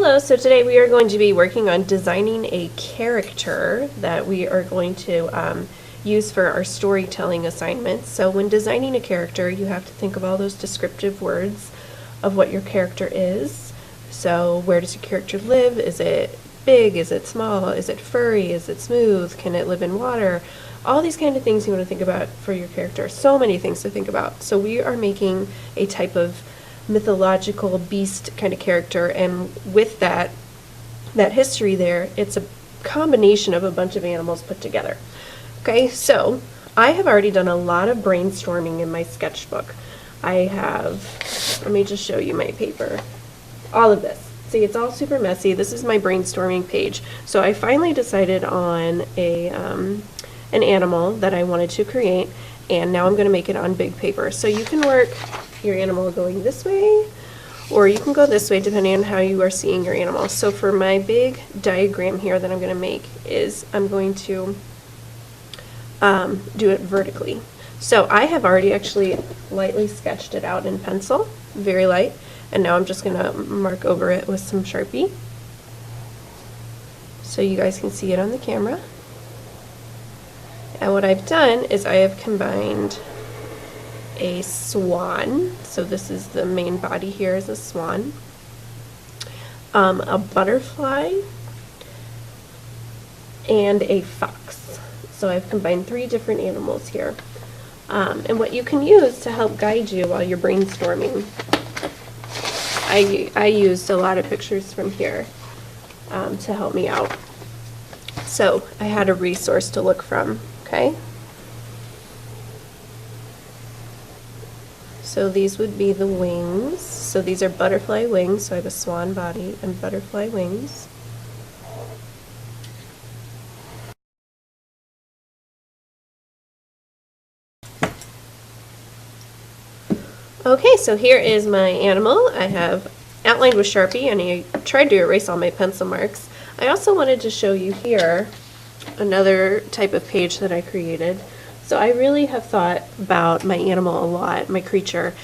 Hello, so today we are going to be working on designing a character that we are going to use for our storytelling assignments. So when designing a character, you have to think of all those descriptive words of what your character is. So where does your character live? Is it big? Is it small? Is it furry? Is it smooth? Can it live in water? All these kind of things you want to think about for your character. So many things to think about. So we are making a type of mythological beast kind of character, and with that history there, it's a combination of a bunch of animals put together. Okay, so I have already done a lot of brainstorming in my sketchbook. Let me just show you my paper. All of this. See, it's all super messy. This is my brainstorming page. So I finally decided on an animal that I wanted to create, and now I'm going to make it on big paper. So you can work your animal going this way, or you can go this way depending on how you are seeing your animal. So for my big diagram here that I'm going to make is I'm going to do it vertically. So I have already actually lightly sketched it out in pencil, very light, and now I'm just going to mark over it with some Sharpie so you guys can see it on the camera. And what I've done is I have combined a swan, so this is the main body here is a swan, a butterfly, and a fox. So I've combined 3 different animals here. And what you can use to help guide you while you're brainstorming, I used a lot of pictures from here to help me out. So I had a resource to look from, okay? So these would be the wings. So these are butterfly wings. So I have a swan body and butterfly wings. Okay, so here is my animal. I have outlined with Sharpie, and I tried to erase all my pencil marks. I also wanted to show you here another type of page that I created. So I really have thought about my animal a lot, my creature.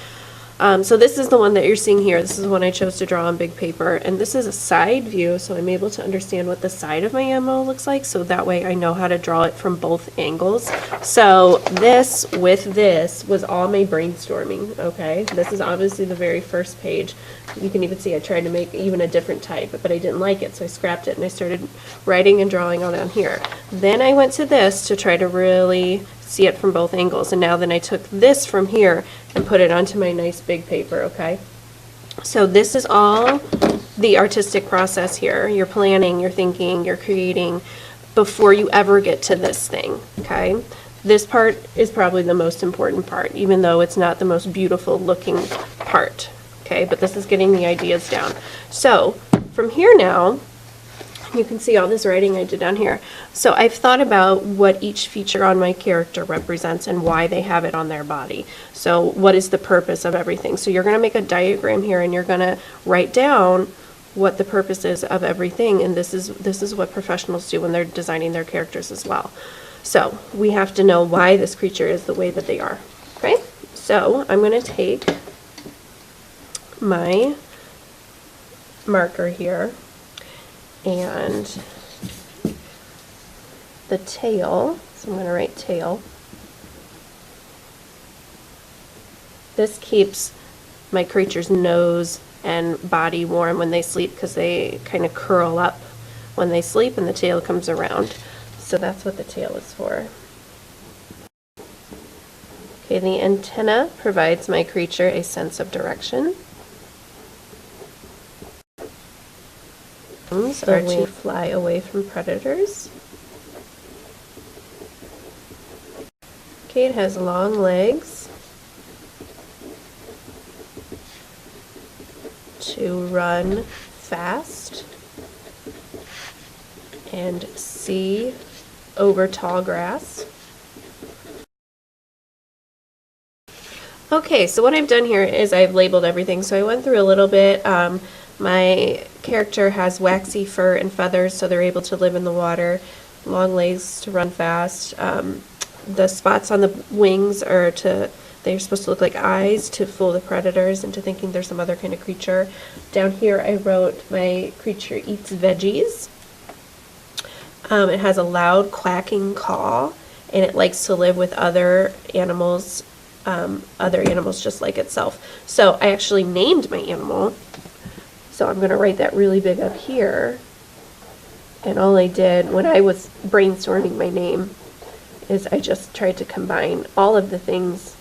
So this is the one that you're seeing here. This is the one I chose to draw on big paper, and this is a side view, so I'm able to understand what the side of my animal looks like, so that way I know how to draw it from both angles. So this with this was all my brainstorming, okay? This is obviously the very first page. You can even see I tried to make even a different type, but I didn't like it, so I scrapped it and I started writing and drawing all down here. Then I went to this to try to really see it from both angles, and now then I took this from here and put it onto my nice big paper, okay? So this is all the artistic process here. You're planning, you're thinking, you're creating before you ever get to this thing, okay? This part is probably the most important part, even though it's not the most beautiful looking part, okay? But this is getting the ideas down. So from here now, you can see all this writing I did down here. So I've thought about what each feature on my character represents and why they have it on their body. So what is the purpose of everything? So you're going to make a diagram here, and you're going to write down what the purpose is of everything, and this is what professionals do when they're designing their characters as well. So we have to know why this creature is the way that they are. Okay? So I'm going to take my marker here, and the tail, so I'm going to write tail. This keeps my creature's nose and body warm when they sleep, because they kind of curl up when they sleep and the tail comes around. So that's what the tail is for. Okay, the antenna provides my creature a sense of direction. Are to fly away from predators. Okay, it has long legs to run fast and see over tall grass. Okay, so what I've done here is I've labeled everything. So I went through a little bit. My character has waxy fur and feathers, so they're able to live in the water. Long legs to run fast. The spots on the wings are to They're supposed to look like eyes to fool the predators into thinking there's some other kind of creature. Down here I wrote, my creature eats veggies. It has a loud quacking call, and it likes to live with other animals just like itself. So I actually named my animal. So I'm going to write that really big up here. And all I did when I was brainstorming my name is I just tried to combine all of the things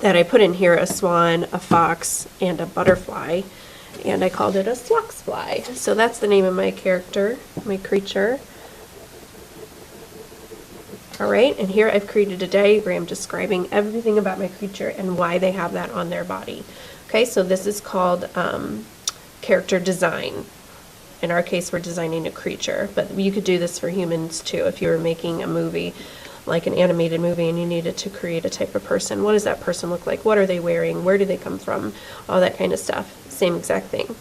that I put in here, a swan, a fox, and a butterfly, and I called it a sloxfly. So that's the name of my character, my creature. Alright, and here I've created a diagram describing everything about my creature and why they have that on their body. Okay, so this is called character design. In our case, we're designing a creature, but you could do this for humans too. If you were making a movie, like an animated movie, and you needed to create a type of person, what does that person look like? What are they wearing? Where do they come from? All that kind of stuff. Same exact thing.